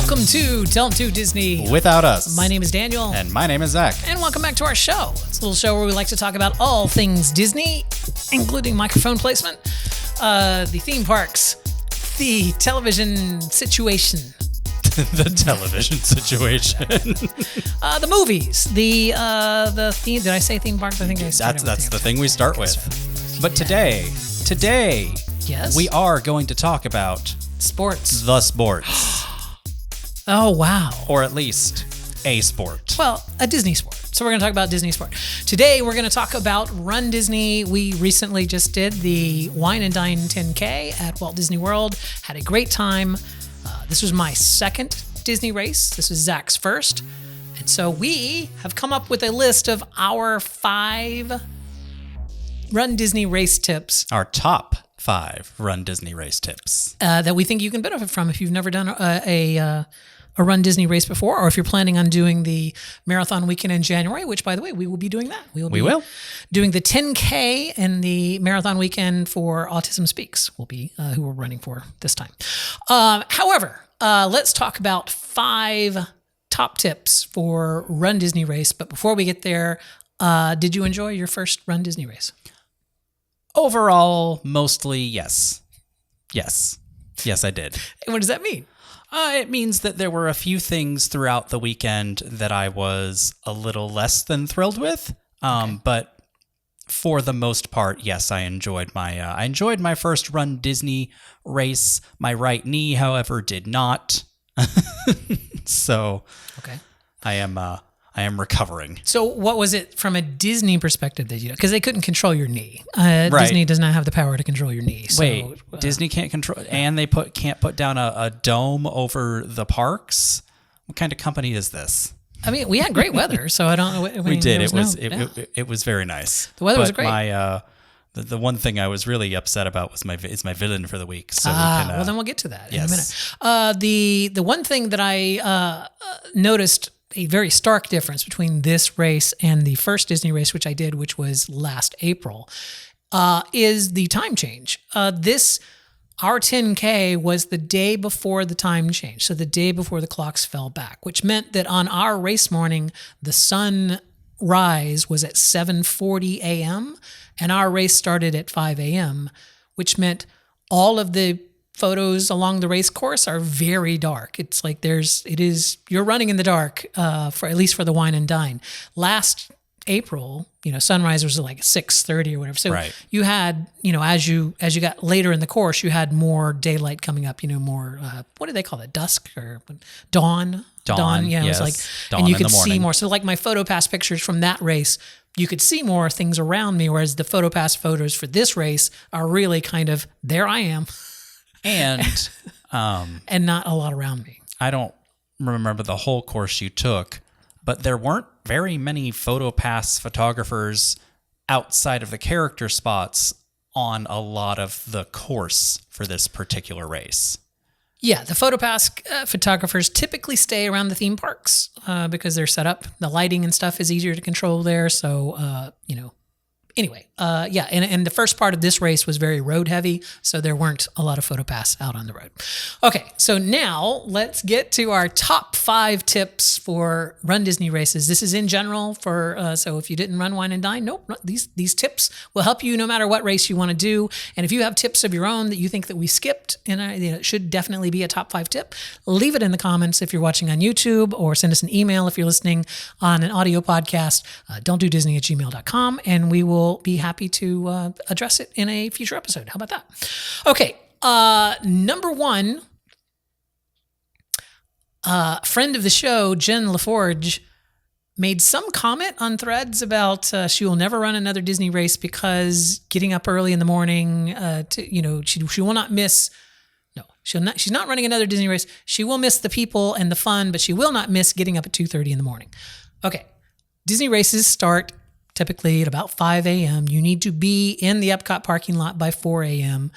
Welcome to Don't Do Disney Without Us. My name is Daniel. And my name is Zach. And welcome back to our show. It's a little show where we like to talk about all things Disney, including microphone placement, the theme parks, the television situation. The television situation. The movies, the theme. Did I say theme parks? I think I said That's the thing we start with. But today, yes, we are going to talk about sports. The sports. Oh, wow. Or at least a sport. Well, a Disney sport. So we're going to talk about Disney sport. Today, we're going to talk about Run Disney. We recently just did the Wine and Dine 10K at Walt Disney World. Had a great time. This was my second Disney race. This was Zach's first. And so we have come up with a list of our 5 Run Disney race tips. Our top 5 Run Disney race tips. That we think you can benefit from if you've never done a Run Disney race before, or if you're planning on doing the marathon weekend in January, which, by the way, we will be doing that. We will doing the 10K and the marathon weekend for Autism Speaks will be who we're running for this time. However, let's talk about 5 top tips for Run Disney race. But before we get there, did you enjoy your first Run Disney race? Overall, mostly yes. Yes, I did. And what does that mean? It means that there were a few things throughout the weekend that I was a little less than thrilled with. But for the most part, yes, I enjoyed my first Run Disney race. My right knee, however, did not. So okay. I am recovering. So what was it from a Disney perspective that you, because they couldn't control your knee. Right. Disney does not have the power to control your knee. So, wait, Disney can't control, and they can't put down a dome over the parks? What kind of company is this? I mean, we had great weather, so I don't know. We did. It was very nice. The weather was great. The one thing I was really upset about was my villain for the week. So well, then we'll get to that in a minute. The one thing that I noticed a very stark difference between this race and the first Disney race, which I did, which was last April, is the time change. Our 10K was the day before the time change, so the day before the clocks fell back, which meant that on our race morning, the sunrise was at 7:40 a.m., and our race started at 5 a.m., which meant all of the photos along the race course are very dark. It's like you're running in the dark, for at least for the Wine and Dine. Last April, sunrise was like 6:30 or whatever. So right. You had, as you got later in the course, you had more daylight coming up, more, what do they call it? Dusk or dawn? Dawn. Yeah. Yes. It was like, dawn, and you in could the morning. see more. So like my PhotoPass pictures from that race, you could see more things around me, whereas the PhotoPass photos for this race are really kind of, there I am. And and not a lot around me. I don't remember the whole course you took, but there weren't very many PhotoPass photographers outside of the character spots on a lot of the course for this particular race. Yeah, the PhotoPass photographers typically stay around the theme parks because they're set up. The lighting and stuff is easier to control there. So, Anyway, and the first part of this race was very road heavy, so there weren't a lot of PhotoPass out on the road. Okay, so now let's get to our top 5 tips for Run Disney races. This is in general for, so if you didn't run Wine and Dine, nope, these tips will help you no matter what race you want to do. And if you have tips of your own that you think that we skipped, and it should definitely be a top 5 tip, leave it in the comments if you're watching on YouTube, or send us an email if you're listening on an audio podcast, don'tdodisney@gmail.com, and we will be happy to address it in a future episode. How about that? Okay, number 1, friend of the show, Jen LaForge, made some comment on Threads about she will never run another Disney race because getting up early in the morning, she will not miss. No, she's not running another Disney race. She will miss the people and the fun, but she will not miss getting up at 2:30 in the morning. Okay, Disney races start typically at about 5 a.m. You need to be in the Epcot parking lot by 4 a.m.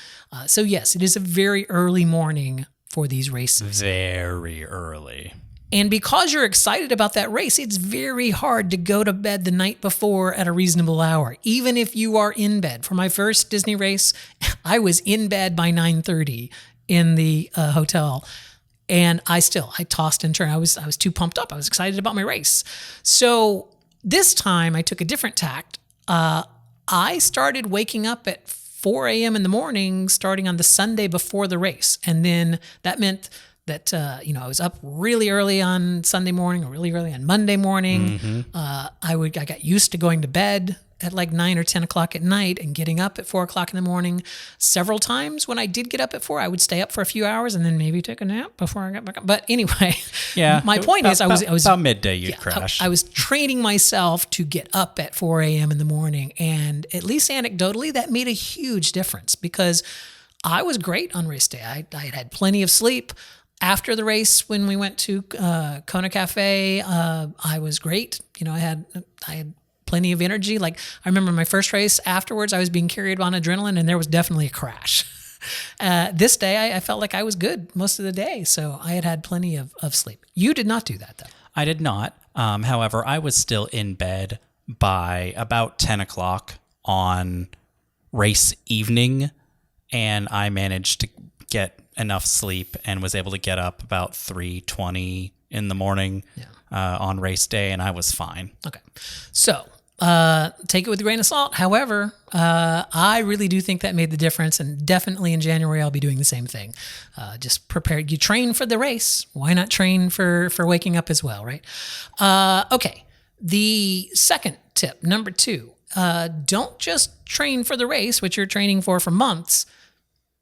So yes, it is a very early morning for these races. Very early. And because you're excited about that race, it's very hard to go to bed the night before at a reasonable hour, even if you are in bed. For my first Disney race, I was in bed by 9:30 in the hotel. And I tossed and turned. I was too pumped up. I was excited about my race. So this time I took a different tact. I started waking up at 4 a.m. in the morning, starting on the Sunday before the race. And then that meant that, I was up really early on Sunday morning or really early on Monday morning. I got used to going to bed at like 9 or 10 o'clock at night and getting up at 4 o'clock in the morning. Several times when I did get up at 4, I would stay up for a few hours and then maybe take a nap before I got back up. But anyway, my point is I was about midday you'd crash. I was training myself to get up at 4 a.m. in the morning. And at least anecdotally, that made a huge difference because I was great on race day. I had plenty of sleep. After the race, when we went to Kona Cafe, I was great. I had plenty of energy. Like I remember my first race afterwards, I was being carried on adrenaline and there was definitely a crash. This day, I felt like I was good most of the day. So I had plenty of sleep. You did not do that though. I did not. However, I was still in bed by about 10 o'clock on race evening and I managed to get enough sleep and was able to get up about 3:20 in the morning on race day and I was fine. Okay. So take it with a grain of salt. However, I really do think that made the difference, and definitely in January I'll be doing the same thing. Just prepare. You train for the race. Why not train for waking up as well, right? Okay. The second tip, number 2, don't just train for the race, which you're training for months.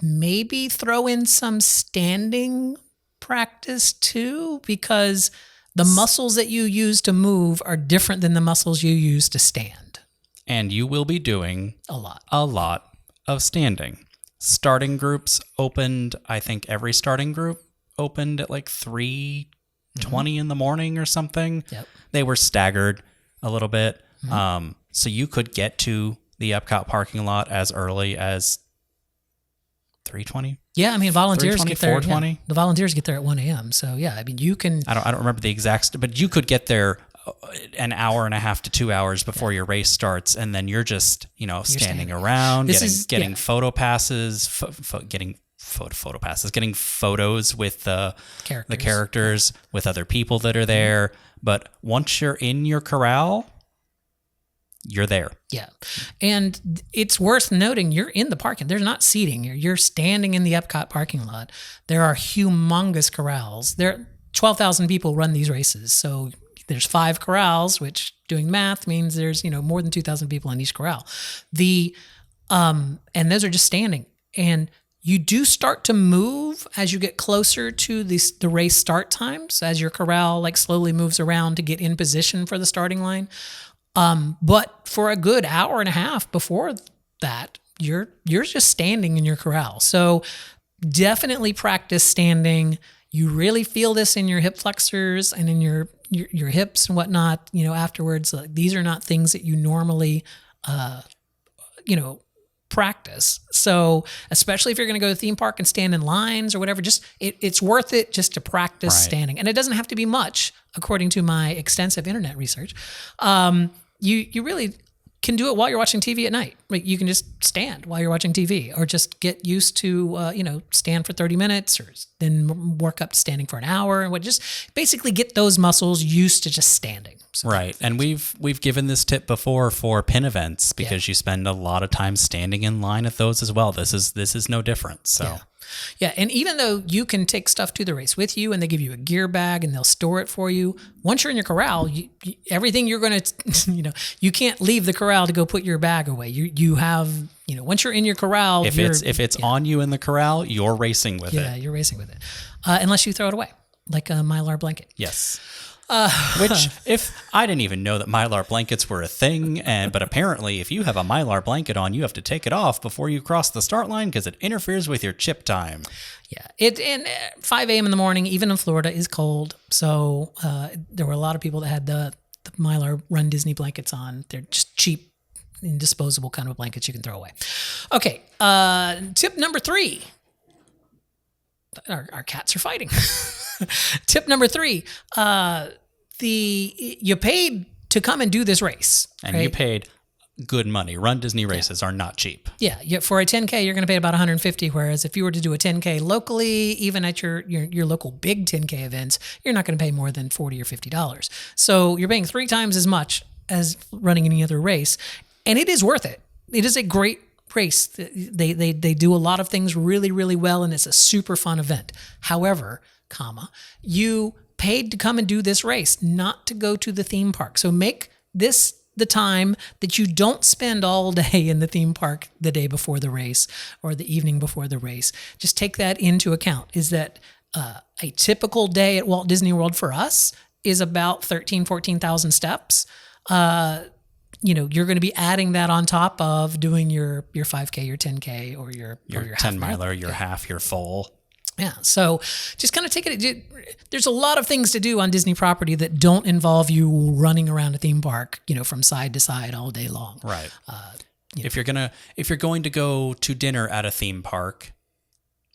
Maybe throw in some standing practice too, because the muscles that you use to move are different than the muscles you use to stand. And you will be doing a lot of standing. Starting groups opened, I think every starting group opened at like 3:20 in the morning or something. Yep. They were staggered a little bit. So you could get to the Epcot parking lot as early as 3:20. Yeah, I mean volunteers get there. 4:20. Yeah, the volunteers get there at 1 a.m. So yeah, I mean you can. I don't remember the exact, but you could get there an hour and a half to 2 hours before your race starts, and then you're just standing around, getting photo passes, getting photos with the characters with other people that are there. But once you're in your corral, you're there. Yeah. And it's worth noting you're in the parking. There's not seating. You're standing in the Epcot parking lot. There are humongous corrals. 12,000 people run these races. So there's 5 corrals, which doing math means there's, more than 2,000 people in each corral. And those are just standing. And you do start to move as you get closer to the race start times, as your corral slowly moves around to get in position for the starting line. But for a good hour and a half before that, you're just standing in your corral. So definitely practice standing. You really feel this in your hip flexors and in your hips and whatnot, afterwards. These are not things that you normally, practice. So especially if you're going to go to the theme park and stand in lines or whatever, just it's worth it just to practice standing. And it doesn't have to be much, according to my extensive internet research. You really can do it while you're watching TV at night. Like you can just stand while you're watching TV, or just get used to stand for 30 minutes, or then work up to standing for an hour, and just basically get those muscles used to just standing. So. Right. And we've given this tip before for pin events, because you spend a lot of time standing in line at those as well. This is no different. So yeah. And even though you can take stuff to the race with you and they give you a gear bag and they'll store it for you, once you're in your corral, everything you're going to, you can't leave the corral to go put your bag away. You have, once you're in your corral, if it's on you in the corral, you're racing with it. Yeah, you're racing with it. Unless you throw it away, like a Mylar blanket. Yes. Which, if I didn't even know that Mylar blankets were a thing, but apparently if you have a Mylar blanket on, you have to take it off before you cross the start line because it interferes with your chip time. Yeah, and 5 a.m. in the morning, even in Florida, is cold. So there were a lot of people that had the Mylar runDisney blankets on. They're just cheap and disposable kind of blankets you can throw away. Okay, tip number 3. Our cats are fighting. Tip number 3, you paid to come and do this race. And you paid good money. Run Disney races are not cheap. Yeah, for a 10K, you're going to pay about 150. Whereas if you were to do a 10K locally, even at your local big 10K events, you're not going to pay more than $40 or $50. So you're paying 3 times as much as running any other race, and it is worth it. It is a great race. They do a lot of things really, really well, and it's a super fun event. However, you paid to come and do this race, not to go to the theme park. So make this the time that you don't spend all day in the theme park the day before the race or the evening before the race. Just take that into account, is that a typical day at Walt Disney World for us is about 14,000 steps. You're going to be adding that on top of doing your 5K, your 10K, or your 10 miler, your half, your full. Yeah. So just kind of take it. There's a lot of things to do on Disney property that don't involve you running around a theme park, from side to side all day long. Right. If you're going to go to dinner at a theme park,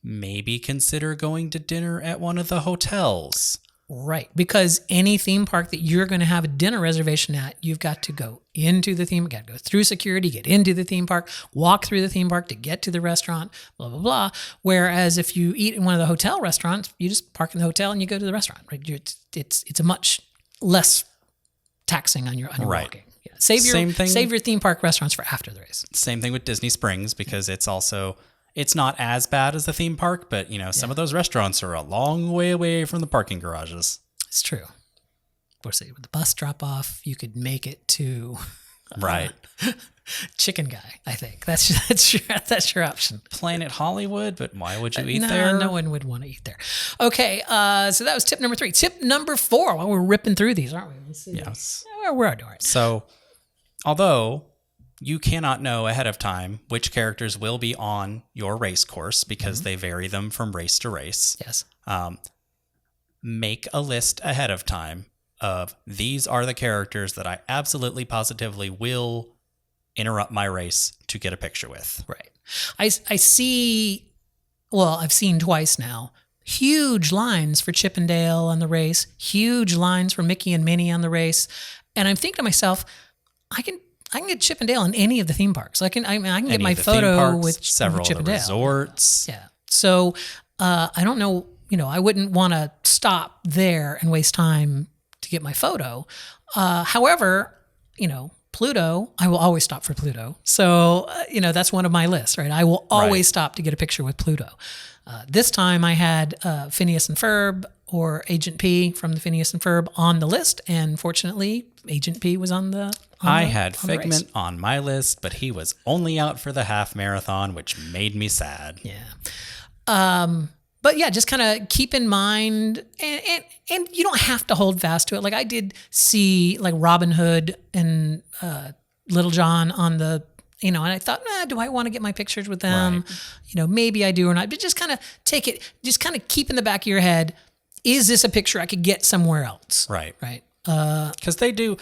maybe consider going to dinner at one of the hotels. Right. Because any theme park that you're going to have a dinner reservation at, you've got to go into the theme, got to go through security, get into the theme park, walk through the theme park to get to the restaurant, blah, blah, blah. Whereas if you eat in one of the hotel restaurants, you just park in the hotel and you go to the restaurant, right? It's a much less taxing on your right. walking. Yeah. Save your theme park restaurants for after the race. Same thing with Disney Springs, because it's not as bad as the theme park, but some of those restaurants are a long way away from the parking garages. It's true. With the bus drop off, you could make it to right Chicken Guy. I think that's your option. Planet Hollywood, but why would you eat there? No one would want to eat there. Okay, so that was tip number 3. Tip number 4. Well, we're ripping through these, aren't we? Let's see. Yes. We're doing it. So, although you cannot know ahead of time which characters will be on your race course because they vary them from race to race. Yes. Make a list ahead of time of these are the characters that I absolutely positively will interrupt my race to get a picture with. Right. I see, I've seen twice now, huge lines for Chip and Dale on the race, huge lines for Mickey and Minnie on the race. And I'm thinking to myself, I can get Chip and Dale in any of the theme parks. I can get my photo with several Chip of the and Dale. resorts. Yeah. So I don't know. I wouldn't want to stop there and waste time to get my photo. However, Pluto, I will always stop for Pluto. So that's one of my lists, right? I will always stop to get a picture with Pluto. This time I had Phineas and Ferb or Agent P from the Phineas and Ferb on the list, and fortunately, Agent P was on the. I had Figment on my list, but he was only out for the half marathon, which made me sad. Yeah. But yeah, just kind of keep in mind, and you don't have to hold fast to it. Like I did see like Robin Hood and Little John on the, and I thought, do I want to get my pictures with them? Right. Maybe I do or not. But just kind of take it, just kind of keep in the back of your head, is this a picture I could get somewhere else? Right. Right. Because they do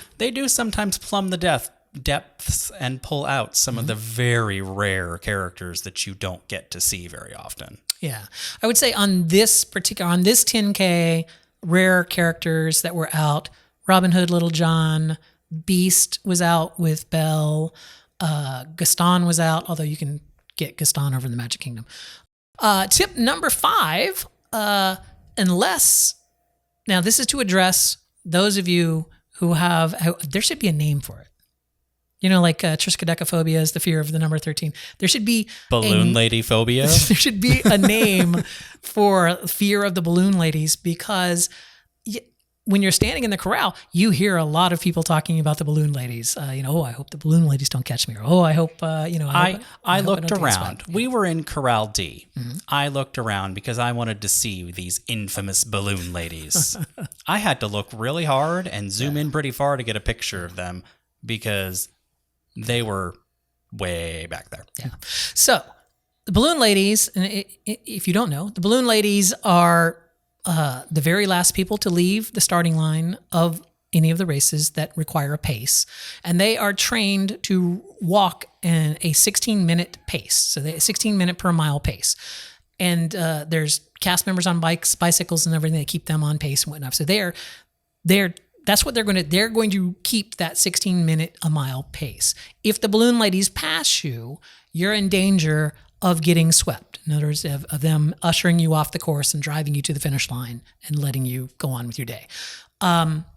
sometimes plumb the depths and pull out some of the very rare characters that you don't get to see very often. Yeah. I would say on this 10K, rare characters that were out, Robin Hood, Little John, Beast was out with Belle, Gaston was out, although you can get Gaston over in the Magic Kingdom. Tip number 5, now this is to address those of you who there should be a name for it. Like triskaidekaphobia is the fear of the number 13. There should be balloon lady phobia. There should be a name for fear of the balloon ladies, because when you're standing in the corral, you hear a lot of people talking about the balloon ladies. I hope the balloon ladies don't catch me. Or, I hope, I looked around. We were in Corral D. Mm-hmm. I looked around because I wanted to see these infamous balloon ladies. I had to look really hard and zoom in pretty far to get a picture of them because they were way back there. Yeah. So the balloon ladies, and if you don't know, the balloon ladies are the very last people to leave the starting line of any of the races that require a pace. And they are trained to walk in a 16-minute pace. So they 16-minute per mile pace. And there's cast members on bicycles and everything that keep them on pace and whatnot. So they're that's what they're going to keep that 16-minute a mile pace. If the balloon ladies pass you, you're in danger of getting swept. In other words, of them ushering you off the course and driving you to the finish line and letting you go on with your day.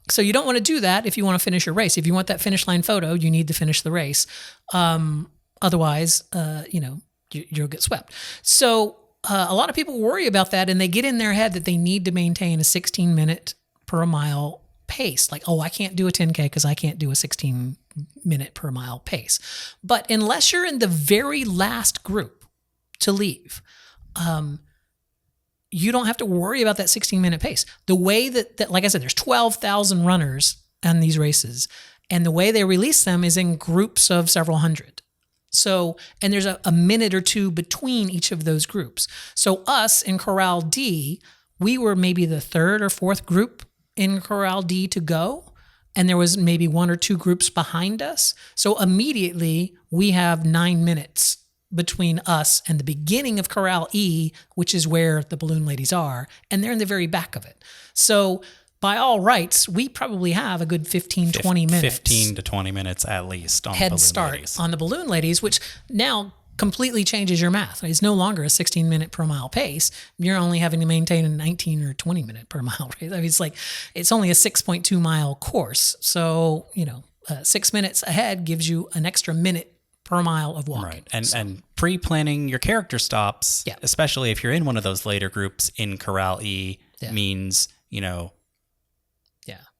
So you don't want to do that if you want to finish your race. If you want that finish line photo, you need to finish the race. Otherwise, you'll get swept. So a lot of people worry about that, and they get in their head that they need to maintain a 16-minute per mile pace. Like, I can't do a 10K because I can't do a 16-minute per mile pace. But unless you're in the very last group to leave, you don't have to worry about that 16-minute pace. The way that, like I said, there's 12,000 runners on these races, and the way they release them is in groups of several hundred. So, and there's a minute or two between each of those groups. So us in Corral D, we were maybe the third or fourth group in Corral D to go, and there was maybe one or two groups behind us. So immediately we have 9 minutes between us and the beginning of Corral E, which is where the balloon ladies are, and they're in the very back of it. So by all rights, we probably have a good 15, 20 minutes. 15 to 20 minutes at least on the balloon head start ladies. On the balloon ladies, which now completely changes your math. It's no longer a 16-minute per mile pace. You're only having to maintain a 19 or 20-minute per mile race. I mean, it's only a 6.2 mile course. So, 6 minutes ahead gives you an extra minute per mile of walking. Right. And pre-planning your character stops, especially if you're in one of those later groups in Corral E, means,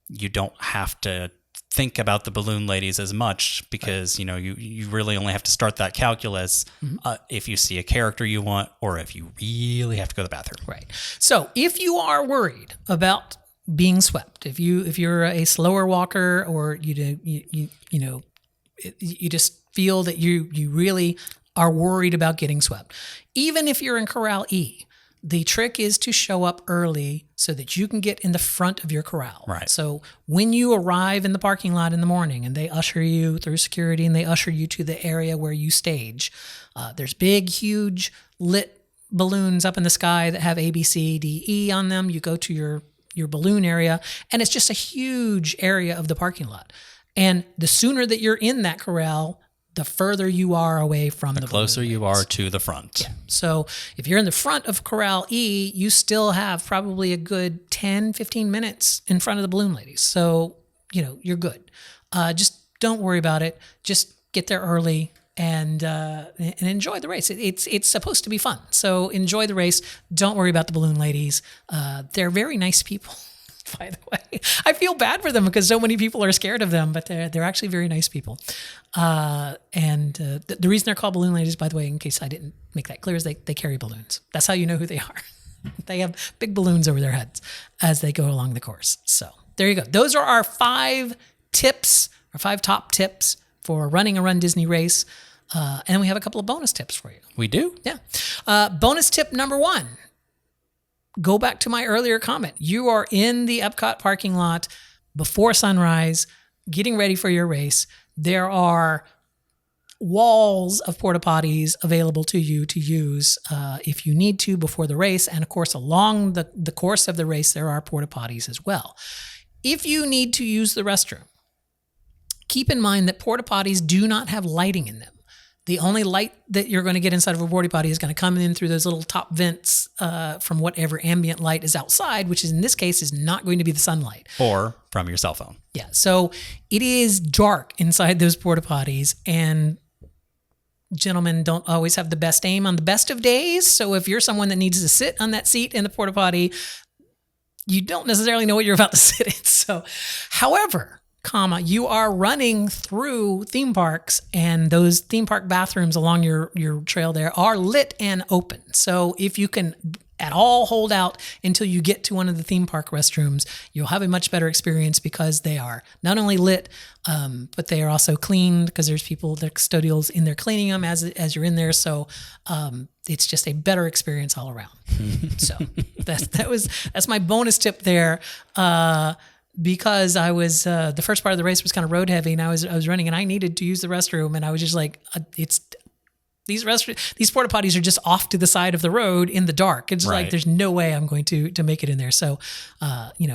you don't have to think about the balloon ladies as much because, you really only have to start that calculus if you see a character you want or if you really have to go to the bathroom. Right. So if you are worried about being swept, if you're a slower walker or you just feel that you really are worried about getting swept, even if you're in Corral E, the trick is to show up early so that you can get in the front of your corral. Right. So when you arrive in the parking lot in the morning and they usher you through security and they usher you to the area where you stage, there's big, huge lit balloons up in the sky that have A, B, C, D, E on them. You go to your balloon area, and it's just a huge area of the parking lot. And the sooner that you're in that corral, the further you are away from the closer balloon you ladies. are to the front. Yeah. So if you're in the front of Corral E, you still have probably a good 10, 15 minutes in front of the balloon ladies. So, you're good. Just don't worry about it. Just get there early and enjoy the race. It's supposed to be fun. So enjoy the race. Don't worry about the balloon ladies. They're very nice people. By the way, I feel bad for them because so many people are scared of them, but they're actually very nice people. The reason they're called balloon ladies, by the way, in case I didn't make that clear, is they carry balloons. That's how you know who they are. They have big balloons over their heads as they go along the course. So there you go. Those are our 5 top tips for running a Run Disney race. And we have a couple of bonus tips for you. We do? Yeah. Bonus tip number 1. Go back to my earlier comment. You are in the Epcot parking lot before sunrise, getting ready for your race. There are walls of porta potties available to you to use if you need to before the race. And of course, along the course of the race, there are porta potties as well. If you need to use the restroom, keep in mind that porta potties do not have lighting in them. The only light that you're going to get inside of a porta potty is going to come in through those little top vents from whatever ambient light is outside, which is in this case is not going to be the sunlight. Or from your cell phone. Yeah. So it is dark inside those porta potties, and gentlemen don't always have the best aim on the best of days. So if you're someone that needs to sit on that seat in the porta potty, you don't necessarily know what you're about to sit in. So, however, you are running through theme parks, and those theme park bathrooms along your trail there are lit and open. So if you can at all hold out until you get to one of the theme park restrooms, you'll have a much better experience because they are not only lit, but they are also cleaned because there's people, the custodials in there cleaning them as you're in there. So it's just a better experience all around. So that's my bonus tip there. Because I was the first part of the race was kind of road heavy, and I was running, and I needed to use the restroom, and I was just like, These porta potties are just off to the side of the road in the dark. It's like there's no way I'm going to make it in there. So,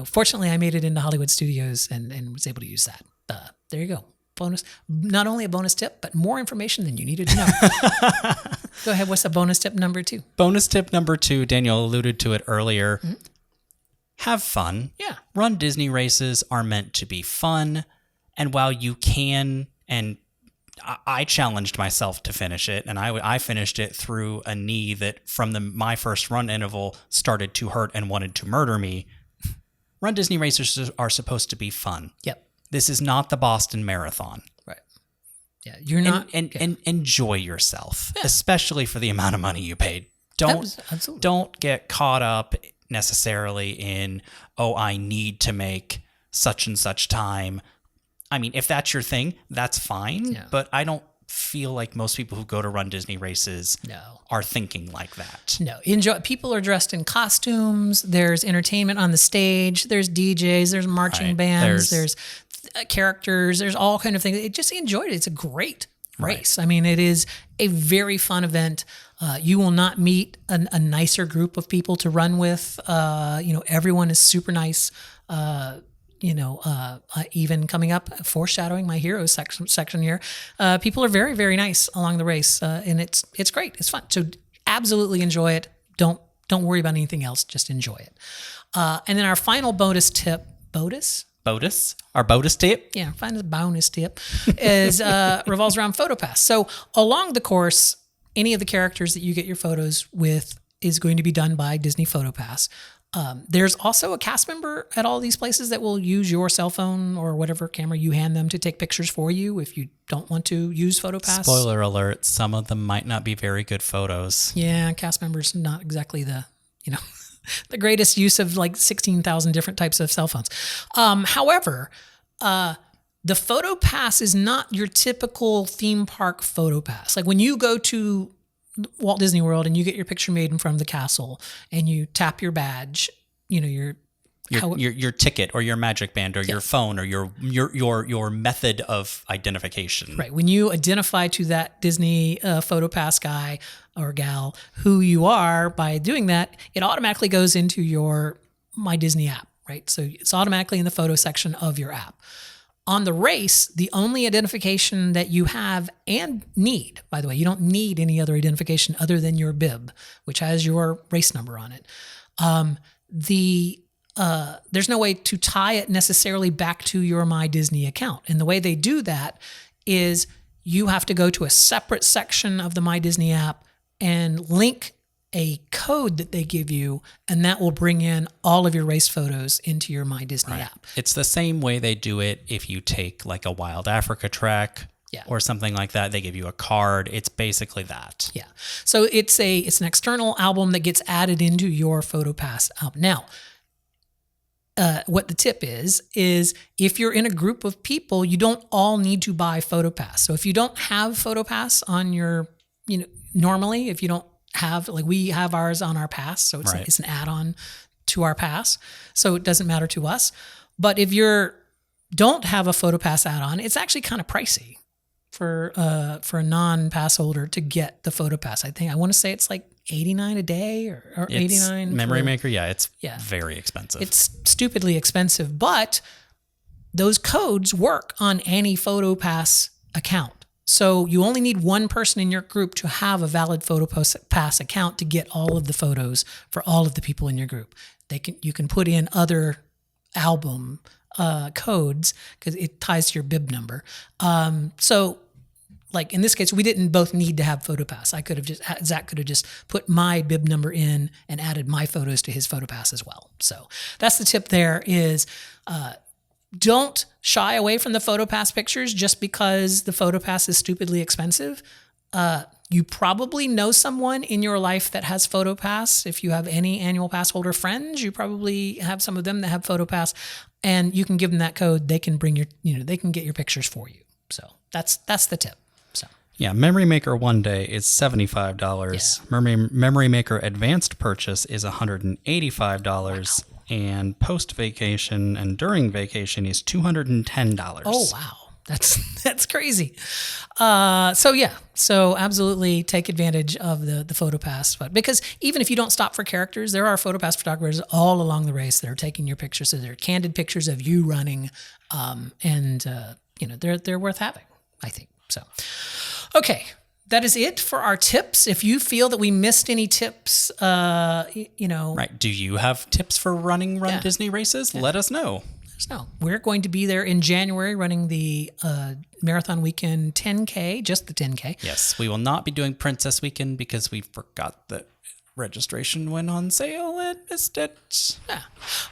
fortunately, I made it into Hollywood Studios and was able to use that. There you go. Bonus. Not only a bonus tip, but more information than you needed to know. Go ahead. What's the bonus tip number 2? Bonus tip number 2. Daniel alluded to it earlier. Mm-hmm. Have fun. Yeah. Run Disney races are meant to be fun, and while you can and I challenged myself to finish it, and I finished it through a knee that from my first run interval started to hurt and wanted to murder me. Run Disney races are supposed to be fun. Yep. This is not the Boston Marathon. Right. Yeah, you're not... And enjoy yourself, especially for the amount of money you paid. Don't get caught up necessarily in, I need to make such and such time. I mean, if that's your thing, that's fine. Yeah. But I don't feel like most people who go to Run Disney races are thinking like that. No. People are dressed in costumes. There's entertainment on the stage. There's DJs. There's marching bands. There's characters. There's all kind of things. Just enjoyed it. It's a great race. I mean, it is a very fun event. You will not meet a nicer group of people to run with. Everyone is super nice. Even coming up, foreshadowing my heroes section here, people are very, very nice along the race, and it's great. It's fun. So absolutely enjoy it. Don't worry about anything else. Just enjoy it. And then our final bonus tip, our bonus tip? Yeah, final bonus tip is revolves around PhotoPass. So along the course, any of the characters that you get your photos with is going to be done by Disney PhotoPass. There's also a cast member at all these places that will use your cell phone or whatever camera you hand them to take pictures for you if you don't want to use PhotoPass. Spoiler alert, some of them might not be very good photos. Yeah, cast members not exactly the the greatest use of like 16,000 different types of cell phones. However, the PhotoPass is not your typical theme park PhotoPass. Like when you go to Walt Disney World and you get your picture made in front of the castle and you tap your badge, your ticket or your magic band or your phone or your method of identification. Right. When you identify to that Disney PhotoPass guy or gal who you are by doing that, it automatically goes into your My Disney app, right? So it's automatically in the photo section of your app. On the race, the only identification that you have and need, by the way, you don't need any other identification other than your bib, which has your race number on it. There's no way to tie it necessarily back to your My Disney account. And the way they do that is you have to go to a separate section of the My Disney app and link a code that they give you, and that will bring in all of your race photos into your My Disney app. It's the same way they do it if you take like a Wild Africa track or something like that. They give you a card. It's basically that. Yeah. So it's an external album that gets added into your PhotoPass album. Now, what the tip is if you're in a group of people, you don't all need to buy PhotoPass. So if you don't have PhotoPass on your, normally if you don't have, like we have ours on our pass, so it's an add-on to our pass, so it doesn't matter to us. But if you don't have a PhotoPass add-on, it's actually kind of pricey for a non-pass holder to get the PhotoPass. I want to say it's like $89 a day or $89. Memory Maker, it's very expensive. It's stupidly expensive, but those codes work on any PhotoPass account. So you only need one person in your group to have a valid PhotoPass account to get all of the photos for all of the people in your group. You can put in other album codes because it ties to your bib number. So like in this case, we didn't both need to have PhotoPass. Zach could have just put my bib number in and added my photos to his PhotoPass as well. So that's the tip there is, don't shy away from the PhotoPass pictures just because the PhotoPass is stupidly expensive. You probably know someone in your life that has PhotoPass. If you have any annual pass holder friends, you probably have some of them that have PhotoPass, and you can give them that code. They can they can get your pictures for you. So that's the tip. So yeah, Memory Maker one day is $75. Yeah. Memory Maker Advanced purchase is $185. Wow. And post vacation and during vacation is $210. Oh wow! That's crazy. So absolutely take advantage of the PhotoPass, but because even if you don't stop for characters, there are PhotoPass photographers all along the race that are taking your pictures. So they're candid pictures of you running, and they're worth having, I think. So, okay. That is it for our tips. If you feel that we missed any tips, Right. Do you have tips for running runDisney races? Let us know. So we're going to be there in January running the Marathon Weekend 10K, just the 10K. Yes, we will not be doing Princess Weekend because we forgot that registration went on sale and missed it. Yeah.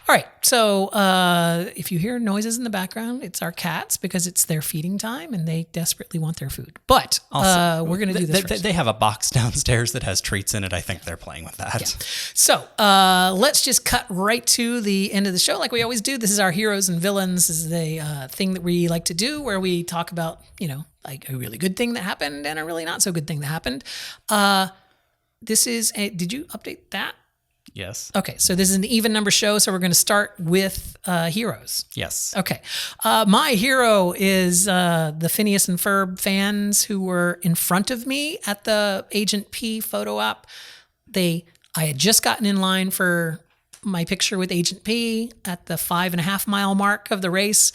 All right. So if you hear noises in the background, it's our cats because it's their feeding time and they desperately want their food. But also, we're going to do this first. They have a box downstairs that has treats in it. I think they're playing with that. Yeah. So let's just cut right to the end of the show like we always do. This is our heroes and villains. This is the thing that we like to do where we talk about, like a really good thing that happened and a really not so good thing that happened. Did you update that? Yes. Okay, so this is an even number show, so we're going to start with heroes. Yes. Okay. My hero is the Phineas and Ferb fans who were in front of me at the Agent P photo op. I had just gotten in line for my picture with Agent P at the 5.5 mile mark of the race.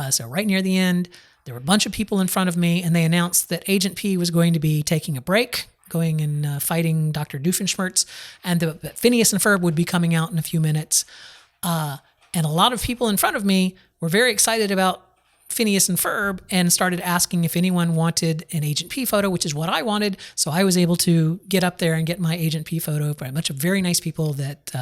So right near the end, there were a bunch of people in front of me, and they announced that Agent P was going to be taking a break, going and fighting Dr. Doofenshmirtz, and that Phineas and Ferb would be coming out in a few minutes. And a lot of people in front of me were very excited about Phineas and Ferb and started asking if anyone wanted an Agent P photo, which is what I wanted. So I was able to get up there and get my Agent P photo by a bunch of very nice people that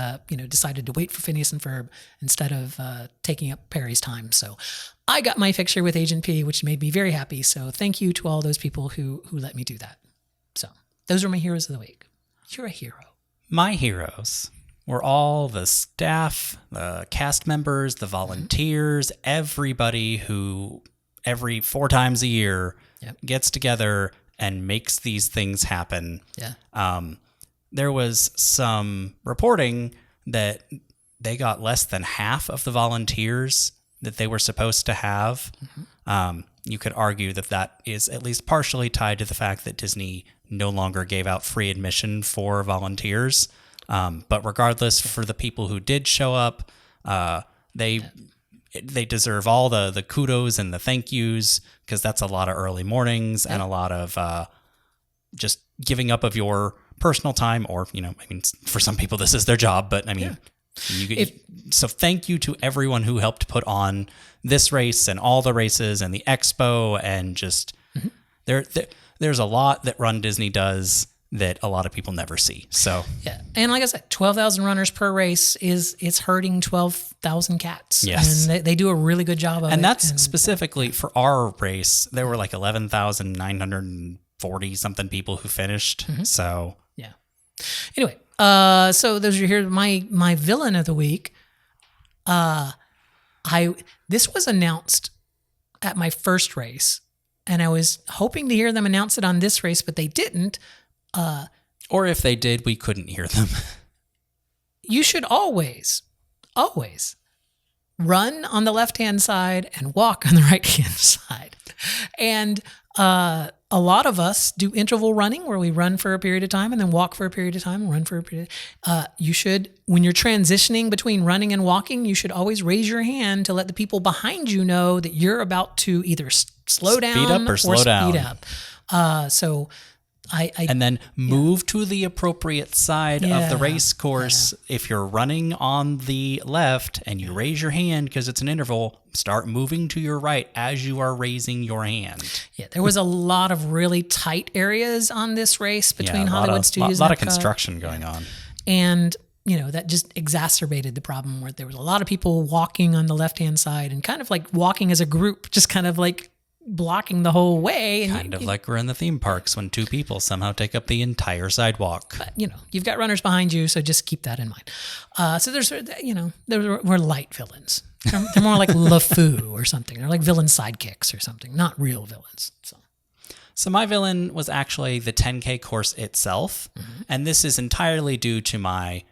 decided to wait for Phineas and Ferb instead of taking up Perry's time. So I got my picture with Agent P, which made me very happy. So thank you to all those people who let me do that. So those are my heroes of the week. You're a hero. My heroes were all the staff, the cast members, the volunteers, everybody who every 4 times a year gets together and makes these things happen. Yeah. There was some reporting that they got less than half of the volunteers that they were supposed to have. You could argue that is at least partially tied to the fact that Disney no longer gave out free admission for volunteers. But regardless, for the people who did show up, they deserve all the kudos and the thank yous, because that's a lot of early mornings and a lot of just giving up of your personal time, or for some people this is their job, but so thank you to everyone who helped put on this race and all the races and the expo, and just there's a lot that runDisney does that a lot of people never see. So yeah, and like I said, 12,000 runners per race it's hurting 12,000 cats. Yes, and they do a really good job of it. And that's specifically for our race. There were like 11,940 something people who finished. So yeah. Anyway, so those are here. My villain of the week. This was announced at my first race, and I was hoping to hear them announce it on this race, but they didn't. Or if they did, we couldn't hear them. You should always run on the left-hand side and walk on the right-hand side. And a lot of us do interval running where we run for a period of time and then walk for a period of time and run for a period. You should, when you're transitioning between running and walking, you should always raise your hand to let the people behind you know that you're about to either slow down speed up or slow down. Speed up. And then move to the appropriate side of the race course. If you're running on the left and you raise your hand because it's an interval, start moving to your right as you are raising your hand. Yeah, there was a lot of really tight areas on this race between Hollywood Studios. A lot of construction going on. And, that just exacerbated the problem where there was a lot of people walking on the left-hand side and kind of like walking as a group, just kind of like blocking the whole way. And kind of like we're in the theme parks when 2 people somehow take up the entire sidewalk. But, you've got runners behind you, so just keep that in mind. So we're light villains. They're more like LeFou or something. They're like villain sidekicks or something, not real villains. So my villain was actually the 10K course itself. And this is entirely due to my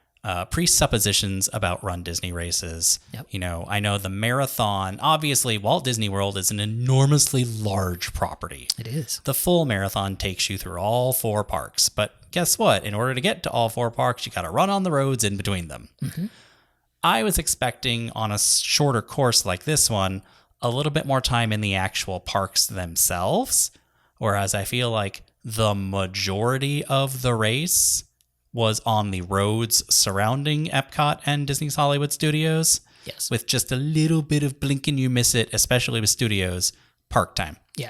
presuppositions about Run Disney races. Yep. You know, I know the marathon, obviously Walt Disney World is an enormously large property. It is. The full marathon takes you through all 4 parks. But guess what? In order to get to all 4 parks, you got to run on the roads in between them. Mm-hmm. I was expecting on a shorter course like this one, a little bit more time in the actual parks themselves. Whereas I feel like the majority of the race was on the roads surrounding Epcot and Disney's Hollywood Studios. Yes. With just a little bit of blink and you miss it, especially with studios, park time. Yeah.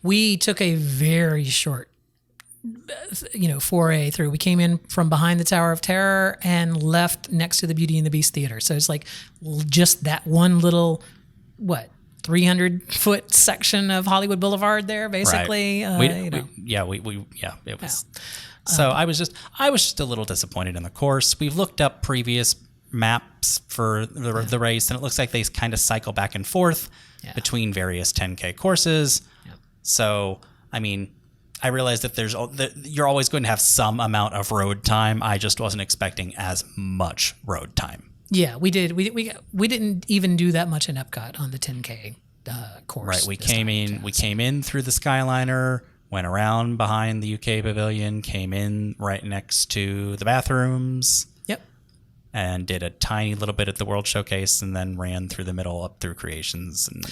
We took a very short, foray through. We came in from behind the Tower of Terror and left next to the Beauty and the Beast Theater. So it's like just that one little, 300-foot section of Hollywood Boulevard there, basically. Right. It was. So I was just a little disappointed in the course. We've looked up previous maps for the race, and it looks like they kind of cycle back and forth between various 10K courses. Yeah. So, I mean, I realize that you're always going to have some amount of road time. I just wasn't expecting as much road time. Yeah, we did. We didn't even do that much in Epcot on the 10K course. Right, we came in through the Skyliner, went around behind the UK Pavilion, came in right next to the bathrooms. Yep. And did a tiny little bit at the World Showcase, and then ran through the middle up through Creations. And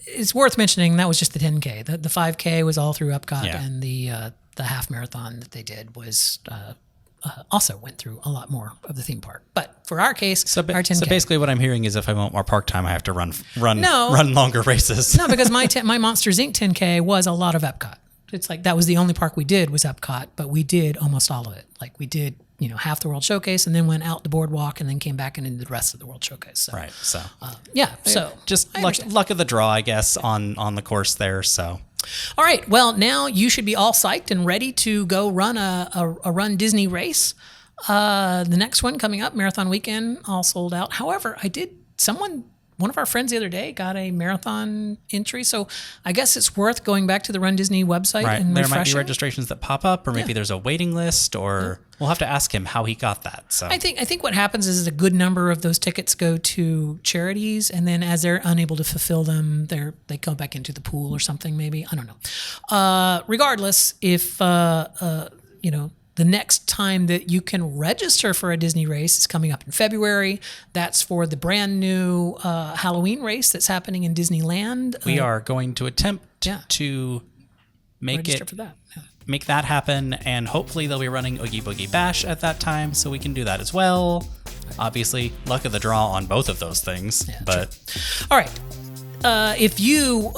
it's worth mentioning that was just the 10K. The 5K was all through Epcot, and the half marathon that they did was. Also went through a lot more of the theme park. But for our case, our 10K. So basically what I'm hearing is if I want more park time, I have to run longer races. No, because my Monsters, Inc. 10K was a lot of Epcot. It's like that was the only park we did was Epcot, but we did almost all of it. Like we did, half the World Showcase and then went out the boardwalk and then came back and into the rest of the World Showcase. So, right. So, so just luck of the draw, I guess, on the course there. So. All right. Well, now you should be all psyched and ready to go run a Run Disney race. The next one coming up, Marathon Weekend, all sold out. However, one of our friends the other day got a marathon entry, so I guess it's worth going back to the Run Disney website and there refreshing. Might be registrations that pop up, or maybe there's a waiting list, or we'll have to ask him how he got that. So I think what happens is a good number of those tickets go to charities, and then as they're unable to fulfill them, they go back into the pool or something. Maybe I don't know. Regardless, if the next time that you can register for a Disney race is coming up in February. That's for the brand new Halloween race that's happening in Disneyland. We are going to attempt to make that happen, and hopefully they'll be running Oogie Boogie Bash at that time, so we can do that as well. Obviously, luck of the draw on both of those things. Yeah, but true. All right. If you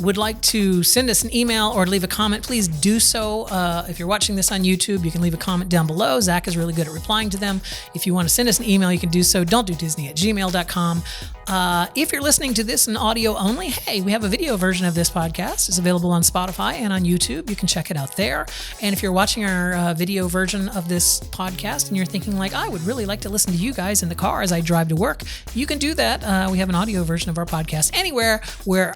would like to send us an email or leave a comment, please do so. If you're watching this on YouTube, you can leave a comment down below. Zach is really good at replying to them. If you want to send us an email, you can do so. don'tdodisney@gmail.com. If you're listening to this in audio only, hey, we have a video version of this podcast. It's available on Spotify and on YouTube. You can check it out there. And if you're watching our video version of this podcast and you're thinking like, I would really like to listen to you guys in the car as I drive to work, you can do that. We have an audio version of our podcast anywhere where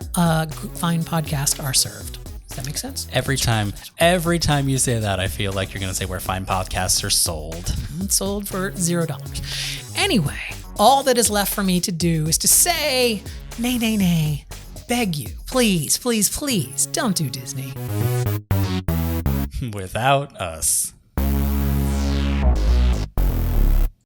fine podcasts are served. Does that make sense? Every time you say that, I feel like you're going to say where fine podcasts are sold. It's sold for $0. Anyway, all that is left for me to do is to say, nay, beg you, please, don't do Disney without us.